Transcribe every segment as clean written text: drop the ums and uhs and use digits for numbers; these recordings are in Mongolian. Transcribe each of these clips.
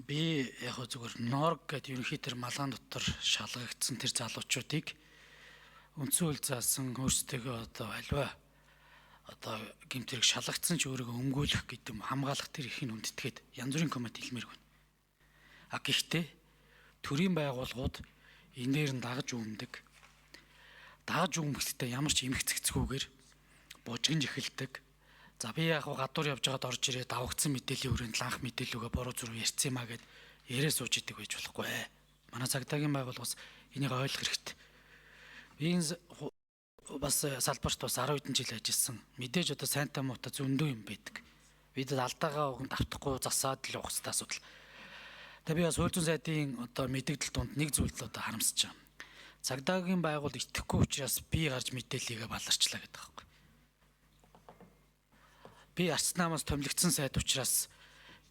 Би яг зүгээр Норг гэдэг ерөнхий тэр малгайн дотор шалгагдсан тэр залуучуудыг үндсэн хууль заасан өөрсдөө альва гэмтрийг шалгагдсан ч өөрийгөө өмгөөлөх гэдэг юм хамгаалах тэр ихийн үндэтгээд янз бүрийн коммент хэлмээр байна. Гэхдээ төрийн байгууллагууд энэ дээр нь дагаж үүмдэг. Дагаж үүмэгтээ ямар ч эмх цэгцгүүгээр бужигж эхэлдэг. За би яг гадуур явж байгаад орж ирээд давагдсан мэдээллийн хүрээнд анх мэдээлэлгээ буруу зүрх ярьсан юмаа гэд ярээ сууж идэг байж болохгүй. Манай цагдаагийн байгууллагаас энийг ойлгох хэрэгтэй. Би энэ бас салбарт бас 10 хэдэн жил ажилласан. Мэдээж сайнтай муутай зөндөө юм байдаг. Бид алдаагаа уган давтахгүй засаад л явах хэрэгтэй асуудал. Тэгээ би бас хууль зүйн сайдын мэдээлэл донд нэг зүйлд харамсаж байгаа. Цагдаагийн байгууллага итгэхгүй учраас би гарч мэдээллийгээ баларчлаа гэдэг байна. Би арц намаас томилогдсон сайд учраас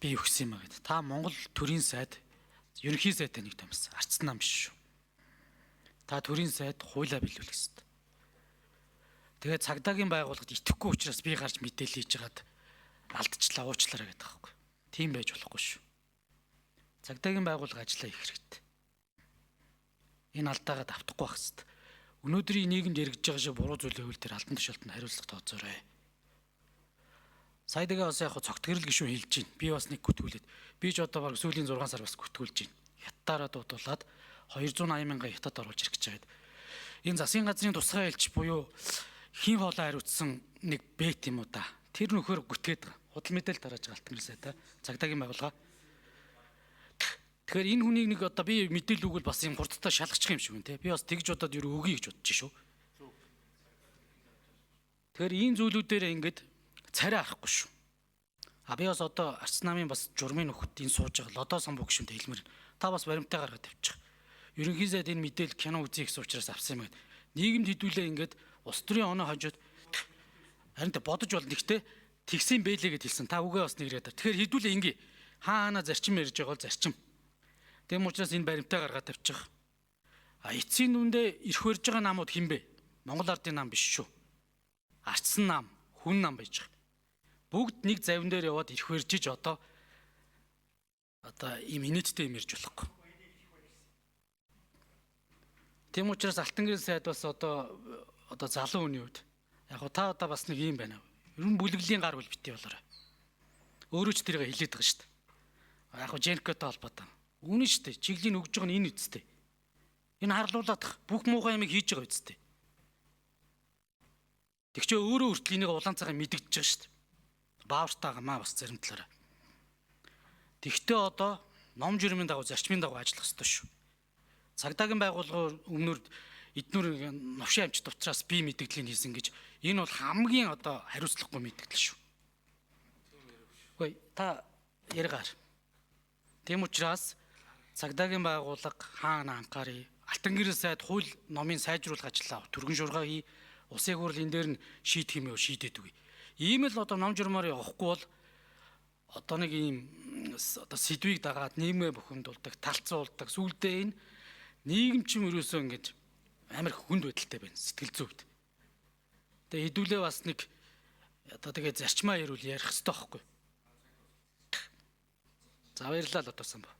би юу гэсэн юм аа гэдэг. Та Монгол төрийн сайд, ерөнхий сайдтай нэг томилсон. Арц нам биш шүү. Та төрийн сайд хуулиа биелүүлэх ёстой. Тэгээд цагдаагийн байгууллагад итгэхгүй учраас би гарч мэдээлэл хийж хагаад алдчихлаа, уучлаарай гэдэг байхгүй. Тийм байж болохгүй шүү. Цагдаагийн байгууллага ажиллаа их хэрэгтэй. Энэ алдаагаа давтахгүй байх ёстой. Өнөөдрийн нийгэмд эргэж байгаа шиг буруу зүйлийн хууль дээр албан тушаалтанд хариуцлага тооцоорой. Сая дэгээ бас яг цогтгэрэл гишүүн хэлж байна. Би бас нэг гүтгүүлээд. Би ч баг сүүлийн 6 сар бас гүтгүүлж байна. Хятадаараа дуудуулаад 280 мянган хятад оруулж ирэх гэж байгаа. Энэ засгийн газрын тусгай элч буюу хин хоолой хариуцсан нэг бэт юм уу да. Тэр нөхөр гүтгээд байгаа. Худал мэдээлэл тарааж байгаа алтан гэрэл сайтай цагдаагийн байгууллага. Тэгэхээр энэ хүнийг нэг би мэдээлэл өгвөл бас юм хурдтай шалгачих юм шиг байна те. Би бас тэгж бодоод юу өгье гэж бодчих шүү. Тэгэхээр энэ зүйлүүдээр ингэж царай арахгүй шүү. Би бас арц намын бас журмын нөхөд энэ сууж байгаа лодо самбуу гişүнтэй хэлмээр. Та бас баримтаа гаргаад тавьчих. Ерөнхий сайд энэ мэдээлэл кино үзье гэсэн учраас авсан юм гээд. Нийгэмд хэдүүлээ ингэж улс төрийн оноо хожоод харин тэ бодож болно гэхдээ тэгсэн бэлээ гэд хэлсэн. Та үгээ бас нэг яриад. Тэгэхээр хэдүүлээ ингэ хаана зарчим ярьж байгаа бол зарчим. Тэм учраас энэ баримтаа гаргаад тавьчих. Эцсийн дүндээ ирэх барьж байгаа намууд хин бэ? Монгол ардын нам биш шүү. Арцсан нам, хүн нам байж байгаа. Бүгд нэг завин дээр яваад ирэх барьжиж ийм инээдтэй юм ярьж болохгүй. Тэм учраас алтан гэрэл сайд бас залуу хүний үед яг та бас нэг юм байна. Ерөн бүлэглэлийн гар бүл битгий болоорой. Өөрөө ч тэрийг хэлээд байгаа шүү дээ. Яг Женкотой холбоотой. Үнэн шүү дээ. Чиглэлийг өгж байгаа нь энэ үсттэй. Энэ харлуулаад бүх муухай юмыг хийж байгаа үсттэй. Тэгчээ өөрөө хүртэл энийг улаан цагаан мэдэгдэж байгаа шүү дээ. Баавартайгаа бас зарим талаараа. Тэгтээ ном журмын дагуу зарчмын дагуу ажиллах ёстой шүү. Цагдаагийн байгууллага өмнөр эднүр новшин амжилт учраас би мэдээллийг хийсэн гэж энэ бол хамгийн хариуцлагагүй мэдээлэл шүү. Үгүй та яриагаар. Тэм учраас цагдаагийн байгууллага хаана анхаарыг алтан гэрэл сайд хууль номын сайжруулах ажиллаа түргэн шуурга хий усын хурл энэ дээр нь шийдэх юм уу шийдээд үгүй. Ийм л ном журмаар явахгүй бол нэг ийм сэдвийг дагаад нийгмээ бухимдуулдаг, талцуулдаг. Сүүлдээ энэ нийгэмчин өрөөсөө ингэж амар хүнд байдалтай байна сэтгэл зүйд. Тэгээ хэдүүлээ бас нэг тэгээ зарчмаа ярил ярих хэрэгтэй байхгүй. За баярлалаа л самбаа.